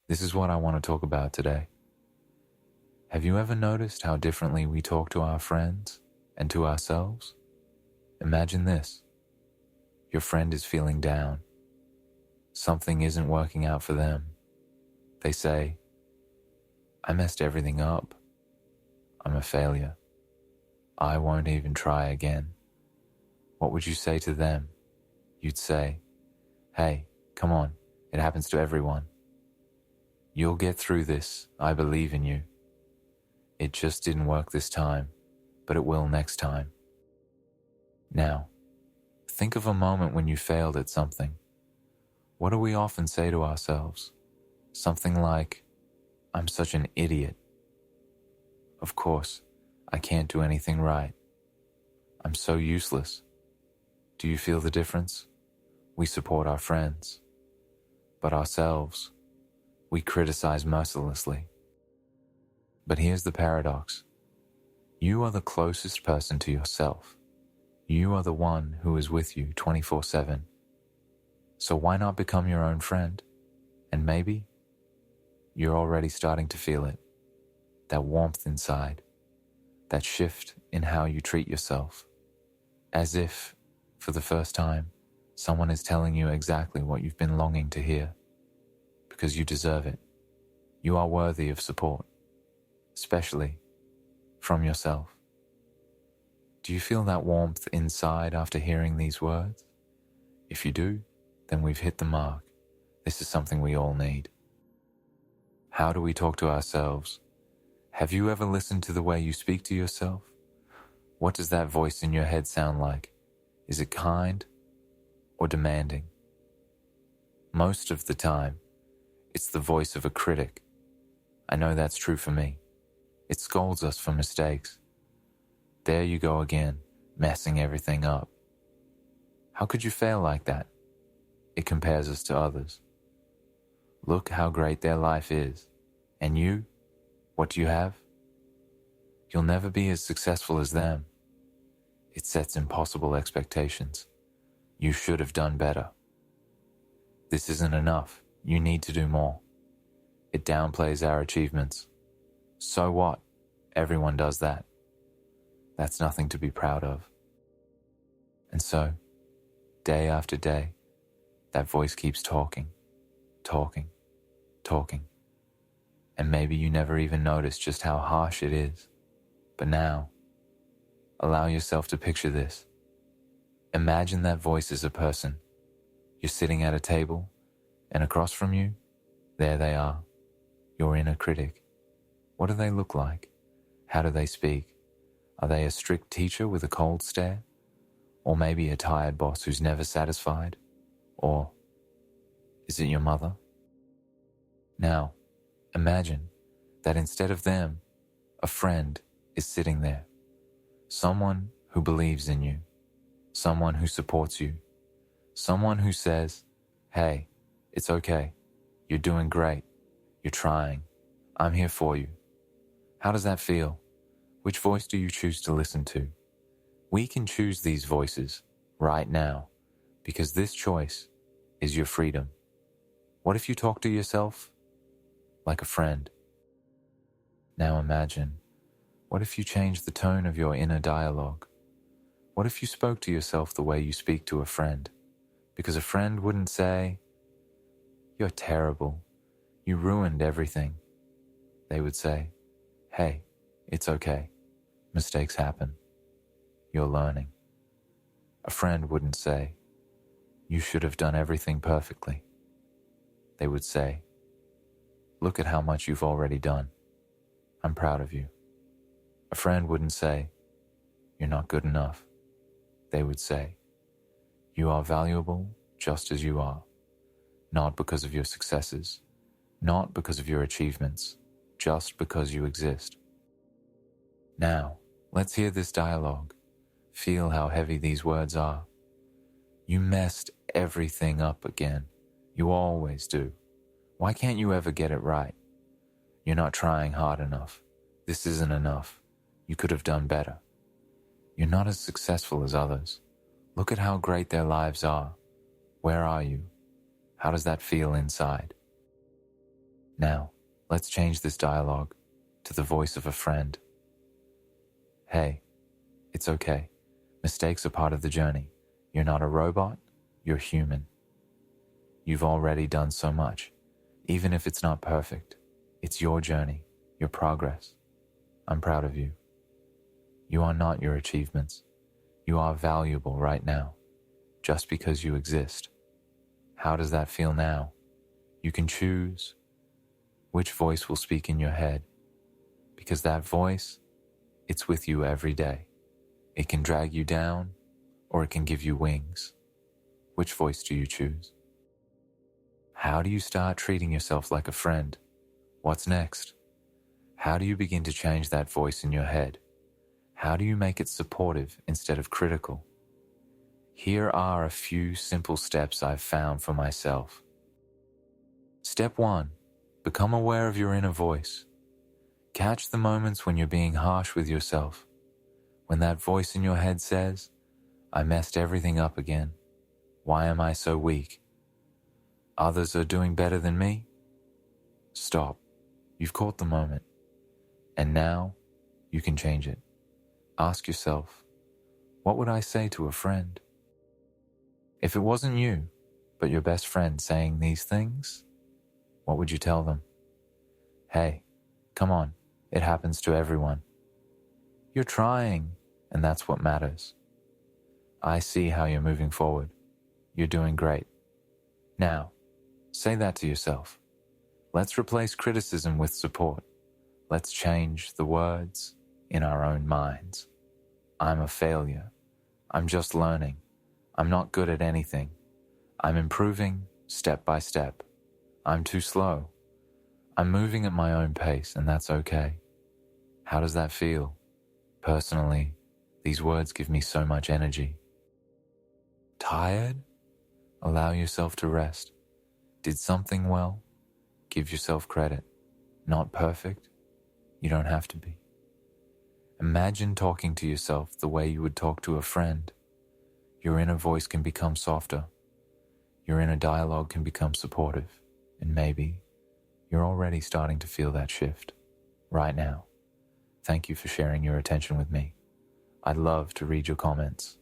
This is what I want to talk about today. Have you ever noticed how differently we talk to our friends and to ourselves? Imagine this. Your friend is feeling down. Something isn't working out for them. They say, "I messed everything up. I'm a failure. I won't even try again." What would you say to them? You'd say, "Hey, come on, it happens to everyone. You'll get through this, I believe in you. It just didn't work this time, but it will next time." Now, think of a moment when you failed at something. What do we often say to ourselves? Something like, "I'm such an idiot. Of course, I can't do anything right. I'm so useless." Do you feel the difference? We support our friends, but ourselves, we criticize mercilessly. But here's the paradox. You are the closest person to yourself. You are the one who is with you 24/7. So why not become your own friend? And maybe you're already starting to feel it. That warmth inside. That shift in how you treat yourself. As if, for the first time, someone is telling you exactly what you've been longing to hear. Because you deserve it. You are worthy of support. Especially from yourself. Do you feel that warmth inside after hearing these words? If you do, then we've hit the mark. This is something we all need. How do we talk to ourselves? Have you ever listened to the way you speak to yourself? What does that voice in your head sound like? Is it kind or demanding? Most of the time, it's the voice of a critic. I know that's true for me. It scolds us for mistakes. There you go again, messing everything up. How could you fail like that? It compares us to others. Look how great their life is. And you, what do you have? You'll never be as successful as them. It sets impossible expectations. You should have done better. This isn't enough. You need to do more. It downplays our achievements. So what? Everyone does that. That's nothing to be proud of. And so, day after day, that voice keeps talking, talking, talking. And maybe you never even noticed just how harsh it is. But now, allow yourself to picture this. Imagine that voice as a person. You're sitting at a table, and across from you, there they are, your inner critic. What do they look like? How do they speak? Are they a strict teacher with a cold stare? Or maybe a tired boss who's never satisfied? Or is it your mother? Now, imagine that instead of them, a friend is sitting there. Someone who believes in you. Someone who supports you. Someone who says, "Hey, it's okay. You're doing great. You're trying. I'm here for you." How does that feel? Which voice do you choose to listen to? We can choose these voices right now because this choice is your freedom. What if you talk to yourself like a friend? Now imagine, what if you changed the tone of your inner dialogue? What if you spoke to yourself the way you speak to a friend? Because a friend wouldn't say, "You're terrible. You ruined everything." They would say, "Hey, it's okay. Mistakes happen. You're learning." A friend wouldn't say, "You should have done everything perfectly." They would say, "Look at how much you've already done. I'm proud of you." A friend wouldn't say, "You're not good enough." They would say, "You are valuable just as you are, not because of your successes, not because of your achievements, just because you exist." Now, let's hear this dialogue. Feel how heavy these words are. You messed everything up again. You always do. Why can't you ever get it right? You're not trying hard enough. This isn't enough. You could have done better. You're not as successful as others. Look at how great their lives are. Where are you? How does that feel inside? Now, let's change this dialogue to the voice of a friend. Hey, it's okay. Mistakes are part of the journey. You're not a robot, you're human. You've already done so much. Even if it's not perfect, it's your journey, your progress. I'm proud of you. You are not your achievements. You are valuable right now, just because you exist. How does that feel now? You can choose which voice will speak in your head, because that voice, it's with you every day. It can drag you down, or it can give you wings. Which voice do you choose? How do you start treating yourself like a friend? What's next? How do you begin to change that voice in your head? How do you make it supportive instead of critical? Here are a few simple steps I've found for myself. Step 1. Become aware of your inner voice. Catch the moments when you're being harsh with yourself. When that voice in your head says, I messed everything up again. Why am I so weak? Others are doing better than me? Stop. You've caught the moment. And now, you can change it. Ask yourself, what would I say to a friend? If it wasn't you, but your best friend saying these things, what would you tell them? Hey, come on, it happens to everyone. You're trying, and that's what matters. I see how you're moving forward. You're doing great. Now, say that to yourself. Let's replace criticism with support. Let's change the words in our own minds. I'm a failure. I'm just learning. I'm not good at anything. I'm improving step by step. I'm too slow. I'm moving at my own pace, and that's okay. How does that feel? Personally, these words give me so much energy. Tired? Allow yourself to rest. Did something well? Give yourself credit. Not perfect? You don't have to be. Imagine talking to yourself the way you would talk to a friend. Your inner voice can become softer. Your inner dialogue can become supportive. And maybe you're already starting to feel that shift right now. Thank you for sharing your attention with me. I'd love to read your comments.